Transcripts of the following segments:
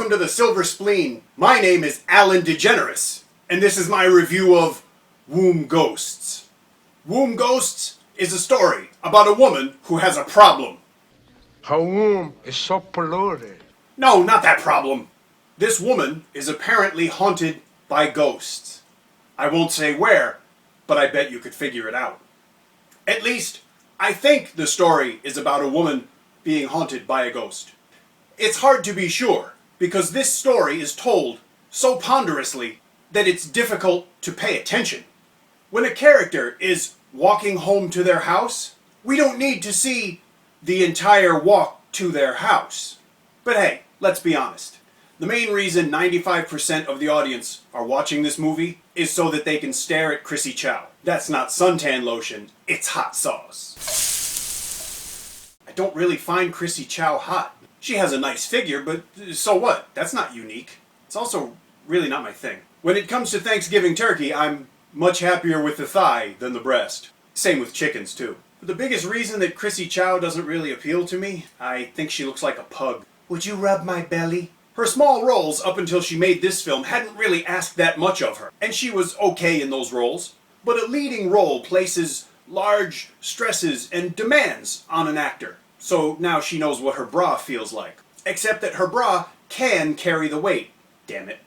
Welcome to the Silver Spleen. My name is Alan DeGeneres, and this is my review of Womb Ghosts. Womb Ghosts is a story about a woman who has a problem. Her womb is so polluted. No, not that problem. This woman is apparently haunted by ghosts. I won't say where, but I bet you could figure it out. At least, I think the story is about a woman being haunted by a ghost. It's hard to be sure, because this story is told so ponderously that it's difficult to pay attention. When a character is walking home to their house, we don't need to see the entire walk to their house. But hey, let's be honest. The main reason 95% of the audience are watching this movie is so that they can stare at Chrissie Chau. That's not suntan lotion, it's hot sauce. I don't really find Chrissie Chau hot. She has a nice figure, but so what? That's not unique. It's also really not my thing. When it comes to Thanksgiving turkey, I'm much happier with the thigh than the breast. Same with chickens, too. But the biggest reason that Chrissie Chau doesn't really appeal to me, I think she looks like a pug. Would you rub my belly? Her small roles up until she made this film hadn't really asked that much of her, and she was okay in those roles. But a leading role places large stresses and demands on an actor. So now she knows what her bra feels like. Except that her bra can carry the weight. Damn it.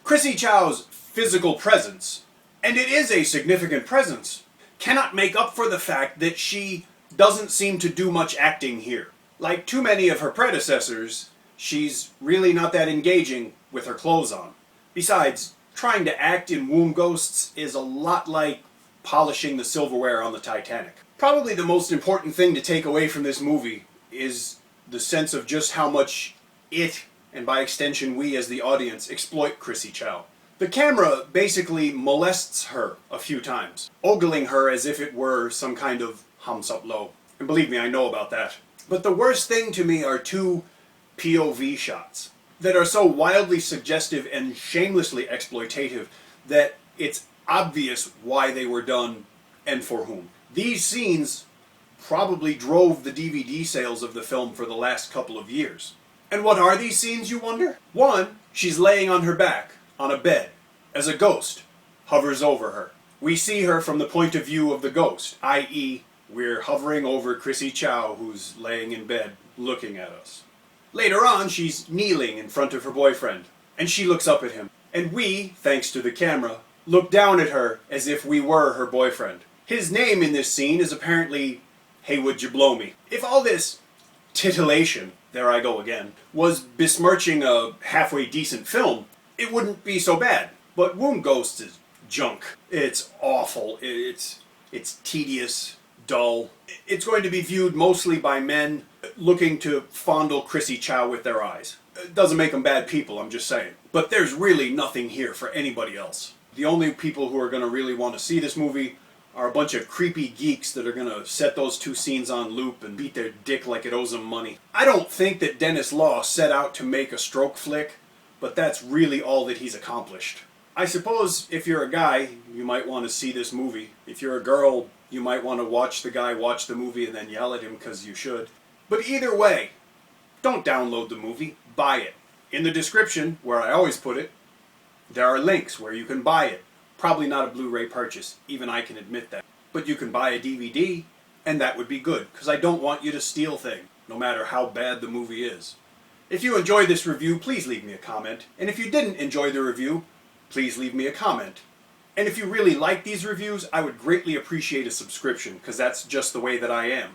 Chrissie Chau's physical presence, and it is a significant presence, cannot make up for the fact that she doesn't seem to do much acting here. Like too many of her predecessors, she's really not that engaging with her clothes on. Besides, trying to act in Womb Ghosts is a lot like polishing the silverware on the Titanic. Probably the most important thing to take away from this movie is the sense of just how much it, and by extension we as the audience, exploit Chrissie Chau. The camera basically molests her a few times, ogling her as if it were some kind of Ham Sup Lo. And believe me, I know about that. But the worst thing to me are two POV shots that are so wildly suggestive and shamelessly exploitative that it's obvious why they were done and for whom. These scenes probably drove the DVD sales of the film for the last couple of years. And what are these scenes, you wonder? One, she's laying on her back on a bed as a ghost hovers over her. We see her from the point of view of the ghost, i.e., we're hovering over Chrissie Chau, who's laying in bed looking at us. Later on, she's kneeling in front of her boyfriend, and she looks up at him. And we, thanks to the camera, look down at her as if we were her boyfriend. His name in this scene is apparently Hey Would You Blow Me. If all this titillation, there I go again, was besmirching a halfway decent film, it wouldn't be so bad. But Womb Ghosts is junk. It's awful. It's tedious, dull. It's going to be viewed mostly by men looking to fondle Chrissie Chau with their eyes. It doesn't make them bad people, I'm just saying. But there's really nothing here for anybody else. The only people who are going to really want to see this movie are a bunch of creepy geeks that are going to set those two scenes on loop and beat their dick like it owes them money. I don't think that Dennis Law set out to make a stroke flick, but that's really all that he's accomplished. I suppose if you're a guy, you might want to see this movie. If you're a girl, you might want to watch the guy watch the movie and then yell at him because you should. But either way, don't download the movie, buy it. In the description, where I always put it, there are links where you can buy it. Probably not a Blu-ray purchase, even I can admit that. But you can buy a DVD, and that would be good, because I don't want you to steal things, no matter how bad the movie is. If you enjoyed this review, please leave me a comment. And if you didn't enjoy the review, please leave me a comment. And if you really like these reviews, I would greatly appreciate a subscription, because that's just the way that I am.